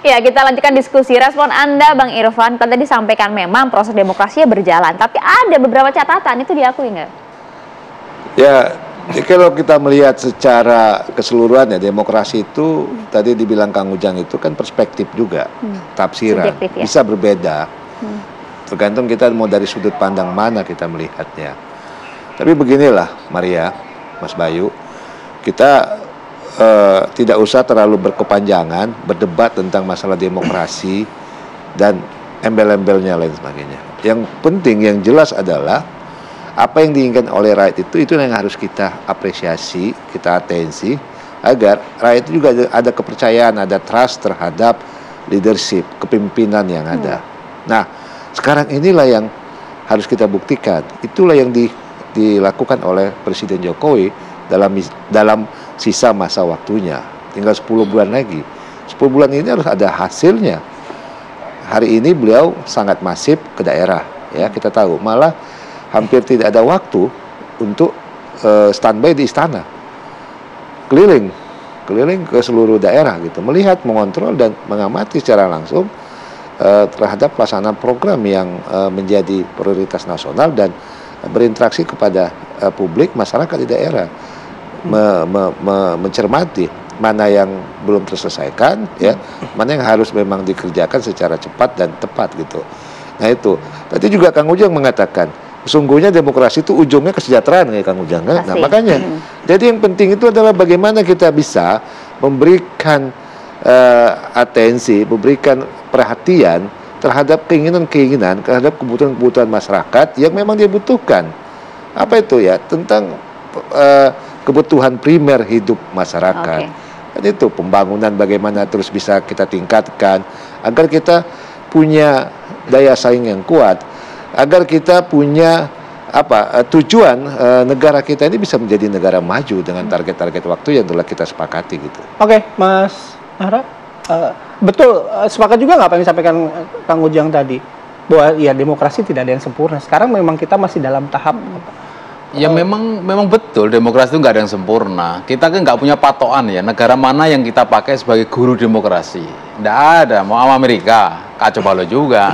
Ya, kita lanjutkan diskusi. Respon Anda, Bang Irfan, tadi disampaikan memang proses demokrasinya berjalan, tapi ada beberapa catatan, itu diakui nggak? Ya, kalau kita melihat secara keseluruhan ya, demokrasi itu tadi dibilang Kang Ujang itu kan perspektif juga, tafsiran, Subjektif, ya? bisa berbeda. Tergantung kita mau dari sudut pandang mana kita melihatnya. Tapi beginilah, Maria, Mas Bayu, kita tidak usah terlalu berkepanjangan berdebat tentang masalah demokrasi dan embel-embelnya lain sebagainya. Yang penting, yang jelas adalah apa yang diinginkan oleh rakyat itu yang harus kita apresiasi, kita atensi, agar rakyat itu juga ada kepercayaan, ada trust terhadap leadership, kepemimpinan yang ada. Nah, sekarang inilah yang harus kita buktikan. Itulah yang dilakukan oleh Presiden Jokowi dalam sisa masa waktunya. Tinggal 10 bulan lagi. 10 bulan ini harus ada hasilnya. Hari ini beliau sangat masif ke daerah, ya, kita tahu. Malah hampir tidak ada waktu untuk standby di istana. Keliling ke seluruh daerah gitu, melihat, mengontrol dan mengamati secara langsung terhadap pelaksanaan program yang menjadi prioritas nasional dan berinteraksi kepada publik, masyarakat di daerah. Mencermati mana yang belum terselesaikan, ya, mana yang harus memang dikerjakan secara cepat dan tepat gitu. Nah itu, tadi juga Kang Ujang mengatakan, sesungguhnya demokrasi itu ujungnya kesejahteraan, kayak Kang Ujang kan? Nah makanya, jadi yang penting itu adalah bagaimana kita bisa memberikan atensi, memberikan perhatian terhadap keinginan-keinginan, terhadap kebutuhan-kebutuhan masyarakat yang memang dia butuhkan. Apa itu ya? Tentang kebutuhan primer hidup masyarakat. Dan itu pembangunan bagaimana terus bisa kita tingkatkan agar kita punya daya saing yang kuat, agar kita punya tujuan negara kita ini bisa menjadi negara maju dengan target-target waktu yang telah kita sepakati gitu. Oke, Mas Nahra, betul, sepakat juga nggak apa yang disampaikan Kang Ujang tadi, bahwa ya demokrasi tidak ada yang sempurna. Sekarang memang kita masih dalam tahap ya memang betul, demokrasi itu nggak ada yang sempurna. Kita kan nggak punya patokan ya, negara mana yang kita pakai sebagai guru demokrasi. Nggak ada, mau Amerika, kacau balau juga.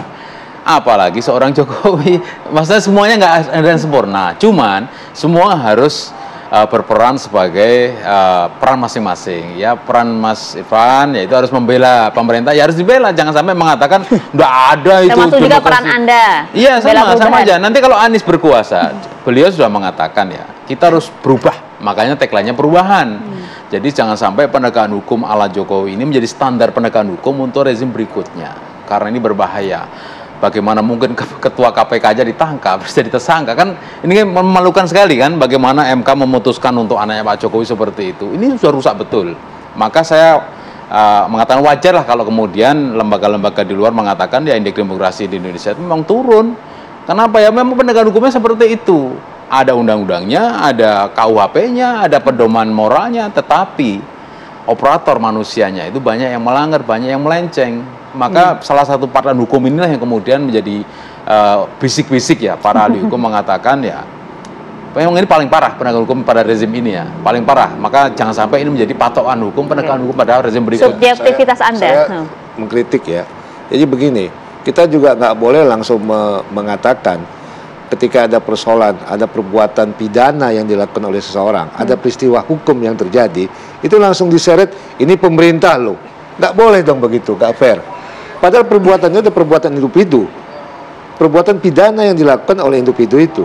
Apalagi seorang Jokowi, maksudnya semuanya nggak ada yang sempurna. Cuman, semua harus berperan sebagai peran masing-masing. Ya, peran Mas Irfan, yaitu harus membela pemerintah, ya harus dibela. Jangan sampai mengatakan, nggak ada itu. Termasuk juga peran Anda. Iya, sama aja. Nanti kalau Anies berkuasa, beliau sudah mengatakan ya, kita harus berubah. Makanya tagline-nya perubahan. Jadi jangan sampai penegakan hukum ala Jokowi ini menjadi standar penegakan hukum untuk rezim berikutnya. Karena ini berbahaya. Bagaimana mungkin ketua KPK aja ditangkap, jadi tersangka, kan ini memalukan sekali kan, bagaimana MK memutuskan untuk anaknya Pak Jokowi seperti itu. Ini sudah rusak betul. Maka saya mengatakan wajar lah kalau kemudian lembaga-lembaga di luar mengatakan ya indeks demokrasi di Indonesia itu memang turun. Kenapa ya? Memang penegakan hukumnya seperti itu. Ada undang-undangnya, ada KUHP-nya, ada pedoman moralnya, tetapi operator manusianya itu banyak yang melanggar, banyak yang melenceng. Maka salah satu patokan hukum inilah yang kemudian menjadi bisik-bisik ya, para ahli hukum mengatakan ya memang ini paling parah penegakan hukum pada rezim ini ya, paling parah. Maka jangan sampai ini menjadi patokan hukum, penegakan hukum pada rezim berikutnya. Subjektivitas Anda. Saya mengkritik ya. Jadi begini, kita juga nggak boleh langsung mengatakan ketika ada persoalan, ada perbuatan pidana yang dilakukan oleh seseorang, ada peristiwa hukum yang terjadi, itu langsung diseret, ini pemerintah loh. Nggak boleh dong begitu, nggak fair. Padahal perbuatannya ada perbuatan individu, perbuatan pidana yang dilakukan oleh individu itu.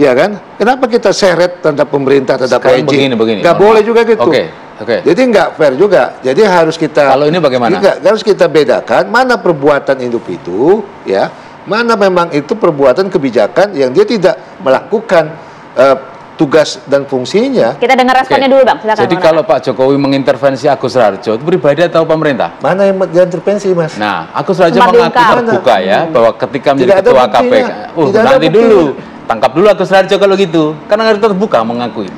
Iya kan? Kenapa kita seret terhadap pemerintah, terhadap PJ? Nggak boleh juga gitu. Jadi nggak fair juga. Jadi harus kita. Kalau ini bagaimana? Harus kita bedakan mana perbuatan individu, ya, mana memang itu perbuatan kebijakan yang dia tidak melakukan tugas dan fungsinya. Kita dengar responnya dulu, Bang. Silakan. Jadi kalau Pak Jokowi mengintervensi Agus Raharjo, itu pribadi atau pemerintah? Mana yang diintervensi, Mas? Nah, Agus Raharjo mengaku terbuka ya, bahwa ketika menjadi ketua KPK, nanti dulu, tangkap dulu Agus Raharjo kalau gitu, karena harus terbuka mengakui.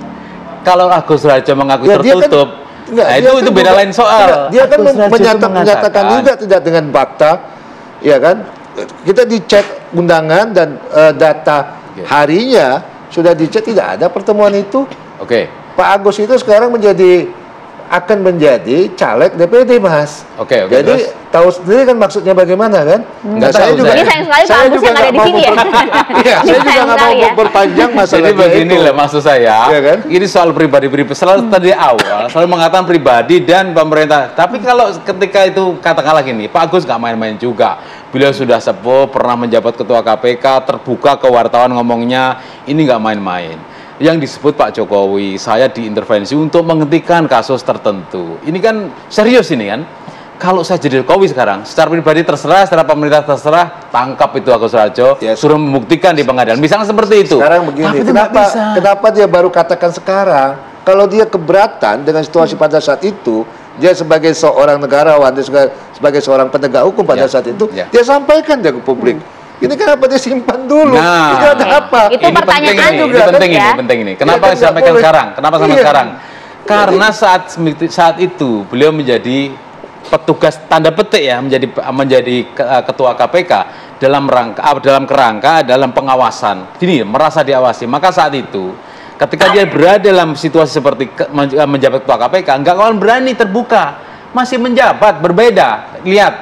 Kalau Agus Raharjo mengakui ya, tertutup, nah itu beda lain soal. Dia kan menyatakan juga tidak dengan fakta, ya kan? Kita dicek undangan dan data harinya. Sudah dicek tidak ada pertemuan itu. Pak Agus itu sekarang menjadi akan menjadi caleg DPD, Mas. Oke, Jadi terus? tahu sendiri kan maksudnya bagaimana kan? Nggak Saya tahu, juga. Ini sayang sekali Pak Agus yang ada di sini ya. Iya, saya juga Sayang nggak mau sekali ya. memperpanjang masalah Jadi begini lah maksud saya, Iya kan? ini soal pribadi-pribadi. Selalu tadi awal selalu mengatakan pribadi dan pemerintah. Tapi kalau ketika itu katakanlah gini, Pak Agus nggak main-main juga. Beliau sudah sepuh, pernah menjabat ketua KPK, terbuka ke wartawan ngomongnya, ini nggak main-main. Yang disebut Pak Jokowi, saya diintervensi untuk menghentikan kasus tertentu. Ini kan serius ini kan. Kalau saya jadi Jokowi sekarang, secara pribadi terserah, secara pemerintah terserah, tangkap itu Agus Raharjo, Yes. suruh membuktikan di pengadilan. Misalnya seperti itu. Sekarang begini, Tapi itu nggak bisa. kenapa dia baru katakan sekarang? Kalau dia keberatan dengan situasi pada saat itu, dia sebagai seorang negarawan, dia sebagai seorang penegak hukum pada Ya. saat itu, Ya. dia sampaikan dia ke publik. Ini kenapa dia simpan dulu? Nah. Ini ada apa? Itu Ini pertanyaan penting juga, ini, penting ya. ini, penting ini. Kenapa Iya, kan saya sampaikan nggak boleh. sekarang? Kenapa sampai Iya. sekarang? Karena saat itu beliau menjadi petugas tanda petik ya, menjadi ketua KPK dalam kerangka dalam pengawasan. Gini, merasa diawasi. Maka saat itu ketika dia berada dalam situasi seperti menjabat ketua KPK, nggak kawan berani terbuka, masih menjabat, berbeda. Lihat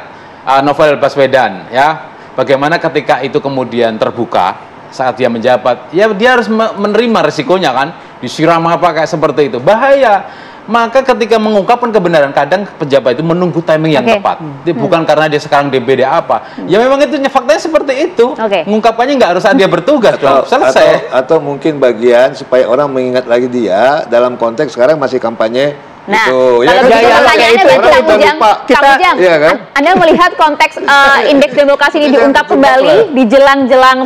Novel Baswedan ya. Bagaimana ketika itu kemudian terbuka saat dia menjabat, ya dia harus menerima risikonya kan, disiram apa kayak seperti itu, bahaya. Maka ketika mengungkapkan kebenaran, kadang pejabat itu menunggu timing yang Oke. tepat. Bukan karena dia sekarang DPD apa, ya memang itu faktanya seperti itu. Oke. Mengungkapkannya nggak harus saat dia bertugas dong. Selesai. Atau mungkin bagian supaya orang mengingat lagi dia dalam konteks sekarang masih kampanye. Nah, itu. kalau kan? begitu Orang pertanyaannya berarti udah Kang Ujang, lupa. Kang Ujang, Iya kan? Anda melihat konteks indeks demokrasi ini Itu yang diungkap terbuka. kembali di jelang-jelang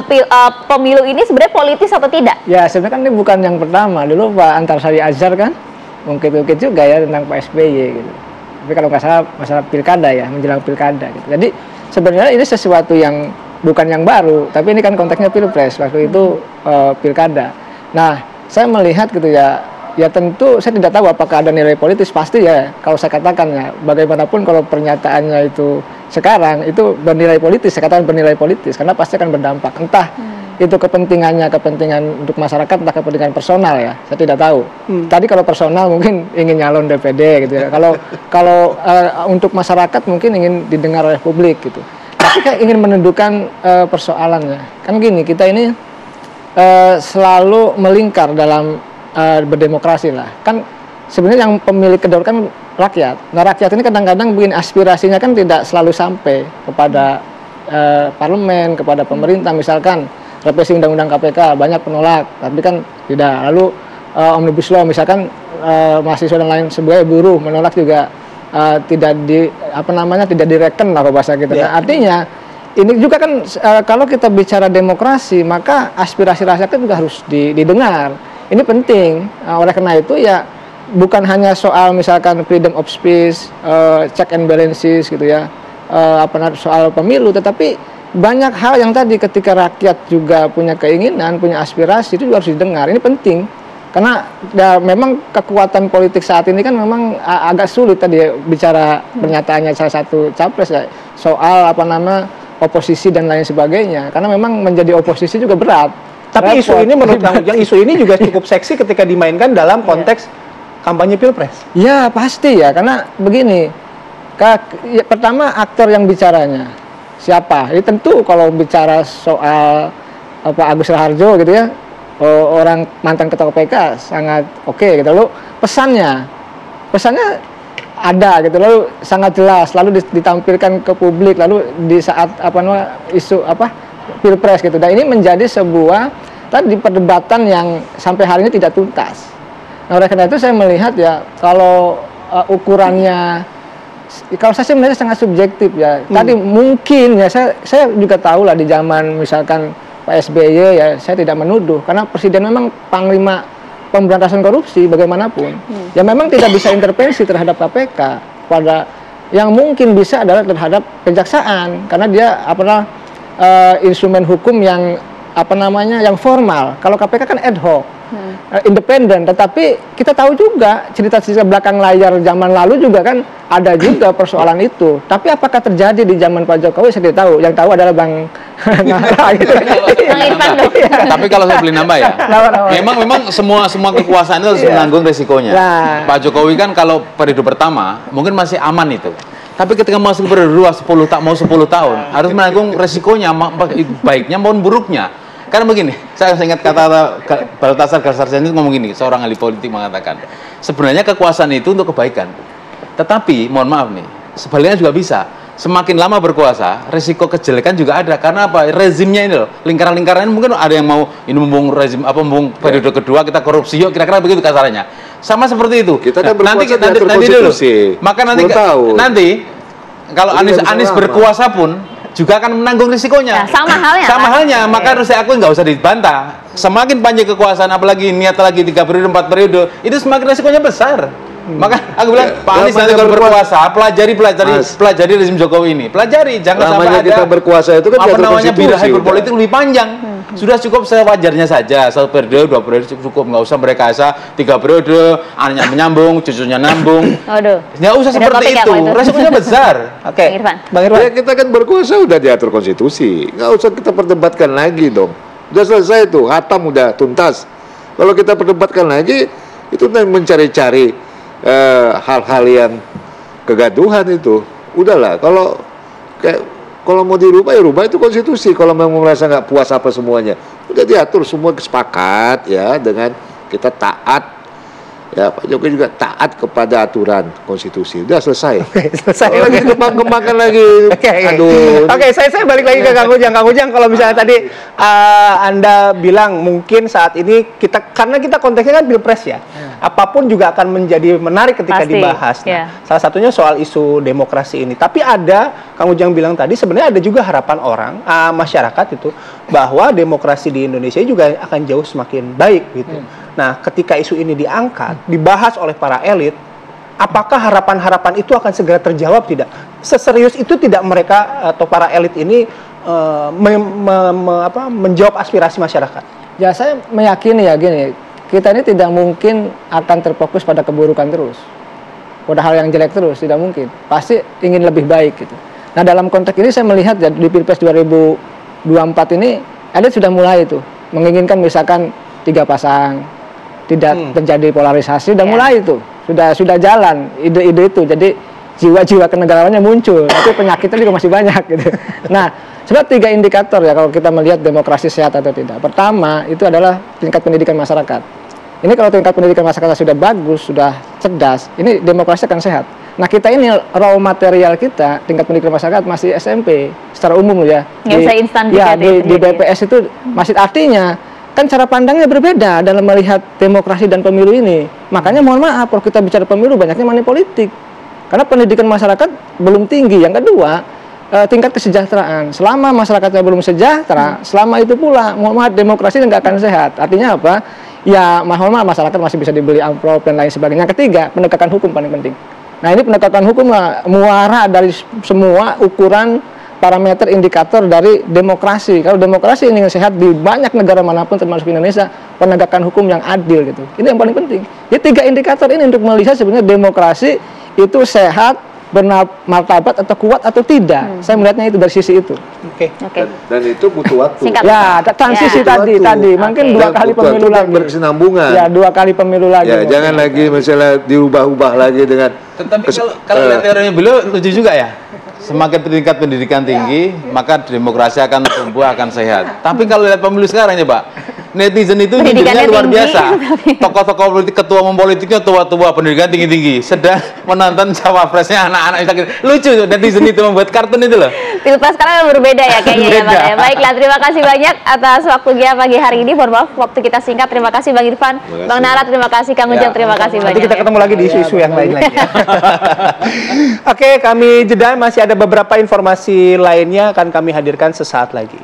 pemilu ini sebenarnya politis atau tidak? Ya sebenarnya kan ini bukan yang pertama. Dulu Pak Antarsari Azhar kan mengungkit-ungkit juga ya tentang Pak SBY gitu. Tapi kalau nggak salah masalah pilkada ya, menjelang pilkada gitu. Jadi sebenarnya ini sesuatu yang bukan yang baru, tapi ini kan konteksnya pilpres, waktu itu pilkada. Nah, saya melihat gitu ya, ya tentu saya tidak tahu apakah ada nilai politis, pasti ya. Kalau saya katakan ya, bagaimanapun kalau pernyataannya itu sekarang itu bernilai politis, saya katakan bernilai politis, karena pasti akan berdampak. Entah itu kepentingan untuk masyarakat, entah kepentingan personal ya, saya tidak tahu. Tadi kalau personal mungkin ingin nyalon DPD gitu ya. Kalau untuk masyarakat mungkin ingin didengar oleh publik gitu. Tapi kayak ingin menentukan persoalannya. Kan gini, kita ini selalu melingkar dalam berdemokrasi lah. Kan sebenarnya yang pemilik kedaulatan rakyat. Nah, rakyat ini kadang-kadang bikin aspirasinya kan tidak selalu sampai kepada parlemen, kepada pemerintah. Misalkan revisi undang-undang KPK banyak penolak, tapi kan tidak. Lalu omnibus law misalkan mahasiswa dan lain sebagainya, buruh menolak juga tidak tidak direken lah kalau bahasa kita. Nah, artinya ini juga kan kalau kita bicara demokrasi, maka aspirasi rakyat juga harus didengar. Ini penting. Oleh karena itu ya bukan hanya soal misalkan freedom of speech, check and balances gitu ya, soal pemilu, tetapi banyak hal yang tadi ketika rakyat juga punya keinginan, punya aspirasi, itu juga harus didengar. Ini penting. Karena ya, memang kekuatan politik saat ini kan memang agak sulit tadi ya, bicara pernyataannya salah satu capres ya, soal oposisi dan lain sebagainya. Karena memang menjadi oposisi juga berat. Tapi isu Repot. ini menurut Kang Ujang, isu ini juga cukup seksi ketika dimainkan dalam konteks kampanye pilpres. Ya pasti ya, karena begini, pertama aktor yang bicaranya siapa? Ini tentu kalau bicara soal Pak Agus Raharjo gitu ya, orang mantan ketua KPK sangat oke gitu. Lalu pesannya ada gitu, lalu sangat jelas, lalu ditampilkan ke publik, lalu di saat isu pilpres gitu. Dan ini menjadi sebuah tadi perdebatan yang sampai hari ini tidak tuntas. Nah, oleh karena itu saya melihat ya kalau ukurannya, kalau saya sih melihatnya sangat subjektif ya. Tadi mungkin ya saya juga tahu lah di zaman misalkan Pak SBY ya, saya tidak menuduh karena presiden memang panglima pemberantasan korupsi bagaimanapun. Ya memang tidak bisa intervensi terhadap KPK, pada yang mungkin bisa adalah terhadap kejaksaan karena dia instrumen hukum yang yang formal. Kalau KPK kan ad hoc. independen, tetapi kita tahu juga cerita-cerita belakang layar zaman lalu juga kan ada juga persoalan itu. Tapi apakah terjadi di zaman Pak Jokowi? Saya tidak tahu. Yang tahu adalah Bang Nara gitu. Bang Irfan dong. Tapi kalau saya boleh nambah ya, memang semua kekuasaan itu harus menanggung resikonya. Pak Jokowi kan kalau periode pertama mungkin masih aman itu. Tapi ketika masuk periode 10 tahun harus menanggung resikonya, baiknya maupun buruknya. Karena begini, saya ingat kata Baltasar Garsarjana itu ngomong gini, seorang ahli politik mengatakan, sebenarnya kekuasaan itu untuk kebaikan. Tetapi, mohon maaf nih, sebaliknya juga bisa. Semakin lama berkuasa, risiko kejelekan juga ada. Karena apa? Rezimnya ini loh, lingkaran-lingkaran ini mungkin ada yang mau ini mumpung rezim mumpung periode kedua kita korupsi, yuk kira-kira begitu kasarannya. Sama seperti itu. Kita kan nanti dulu. Maka nanti kalau Anies berkuasa pun juga akan menanggung risikonya. Nah, sama halnya. Maka harus saya akui nggak usah dibantah. Semakin panjang kekuasaan, apalagi niat lagi 3 periode, 4 periode, itu semakin risikonya besar. Maka aku bilang, Pak Anies nanti kalau berkuasa, pelajari rezim Jokowi ini. Pelajari, jangan sampai ada kita berkuasa itu kan apa namanya birahi berpolitik lebih panjang. Sudah cukup sewajarnya saja, 1 periode, 2 periode cukup, nggak usah merekayasa 3 periode, anaknya menyambung, cucunya nambung. Nggak usah seperti itu, resikonya besar. Oke, Bang Irfan. Ya kita kan berkuasa udah diatur konstitusi, nggak usah kita perdebatkan lagi dong. Udah selesai tuh, hatam udah tuntas. Kalau kita perdebatkan lagi, itu mencari-cari hal-hal yang kegaduhan itu. Udahlah, kalau mau dirubah ya rubah itu konstitusi. Kalau memang merasa nggak puas apa semuanya, udah diatur semua, sepakat ya dengan kita taat. Ya Pak Jokowi juga taat kepada aturan konstitusi. Udah selesai. Selesai. Lagi kembang-kembangkan lagi. Aduh. Oke, saya balik lagi ke Kang Ujang. Kang Ujang, kalau misalnya tadi Anda bilang mungkin saat ini karena kita konteksnya kan pilpres ya, apapun juga akan menjadi menarik ketika dibahas. Nah, salah satunya soal isu demokrasi ini. Tapi Kang Ujang bilang tadi sebenarnya ada juga harapan orang masyarakat itu bahwa demokrasi di Indonesia juga akan jauh semakin baik gitu. Nah, ketika isu ini diangkat, dibahas oleh para elit, apakah harapan-harapan itu akan segera terjawab tidak? Seserius itu tidak mereka atau para elit ini menjawab aspirasi masyarakat? Ya, saya meyakini ya gini, kita ini tidak mungkin akan terfokus pada keburukan terus, pada hal yang jelek terus, tidak mungkin. Pasti ingin lebih baik gitu. Nah, dalam konteks ini saya melihat ya, di Pilpres 2024 ini elit sudah mulai itu menginginkan misalkan 3 pasang, tidak terjadi polarisasi, udah mulai itu, sudah jalan ide-ide itu. Jadi jiwa-jiwa kenegarawannya muncul, tapi penyakitnya juga masih banyak gitu. Nah, sebenarnya 3 indikator ya kalau kita melihat demokrasi sehat atau tidak. Pertama itu adalah tingkat pendidikan masyarakat. Ini kalau tingkat pendidikan masyarakat sudah bagus, sudah cerdas, ini demokrasi akan sehat. Nah, kita ini raw material kita tingkat pendidikan masyarakat masih SMP secara umum ya. Nggak usah instan di BPS itu masih, artinya kan cara pandangnya berbeda dalam melihat demokrasi dan pemilu ini. Makanya mohon maaf kalau kita bicara pemilu banyaknya money politik. Karena pendidikan masyarakat belum tinggi. Yang kedua, tingkat kesejahteraan. Selama masyarakatnya belum sejahtera, selama itu pula mohon maaf demokrasi nggak akan sehat. Artinya apa? Ya mohon maaf masyarakat masih bisa dibeli amplop dan lain sebagainya. Yang ketiga, penegakan hukum paling penting. Nah, ini penegakan hukum muara dari semua ukuran parameter indikator dari demokrasi. Kalau demokrasi ini sehat di banyak negara manapun termasuk Indonesia, penegakan hukum yang adil gitu. Ini yang paling penting. Jadi 3 indikator ini untuk melihat sebenarnya demokrasi itu sehat, bermartabat atau kuat atau tidak. Saya melihatnya itu dari sisi itu. Oke. Dan itu butuh waktu. Ya, transisi tadi. Mungkin 2 kali pemilu lagi. Berkesinambungan. Ya, 2 kali pemilu lagi. Ya, jangan lagi misalnya diubah-ubah lagi dengan. Tetapi kalau lihat teorinya beliau lucu juga ya. Semakin tingkat pendidikan tinggi, maka demokrasi akan tumbuh, akan sehat. Tapi kalau lihat pemilu sekarang ya Pak, netizen itu nyindirnya luar biasa. Tokoh-tokoh politik, ketua umum politiknya tua-tua, pendidikan tinggi-tinggi, sedang menonton cawapresnya anak-anak. Lucu netizen itu membuat kartun itu loh. Pilpres sekarang berbeda ya kayaknya ya Pak ya. Baiklah, terima kasih banyak atas waktunya pagi hari ini. Mohon maaf waktu kita singkat. Terima kasih Bang Irfan, Bang Nara, terima kasih Kang Ujang, terima kasih banyak. Nanti kita ketemu lagi di isu-isu yang lain lagi. Oke, kami jeda, masih ada beberapa informasi lainnya akan kami hadirkan sesaat lagi.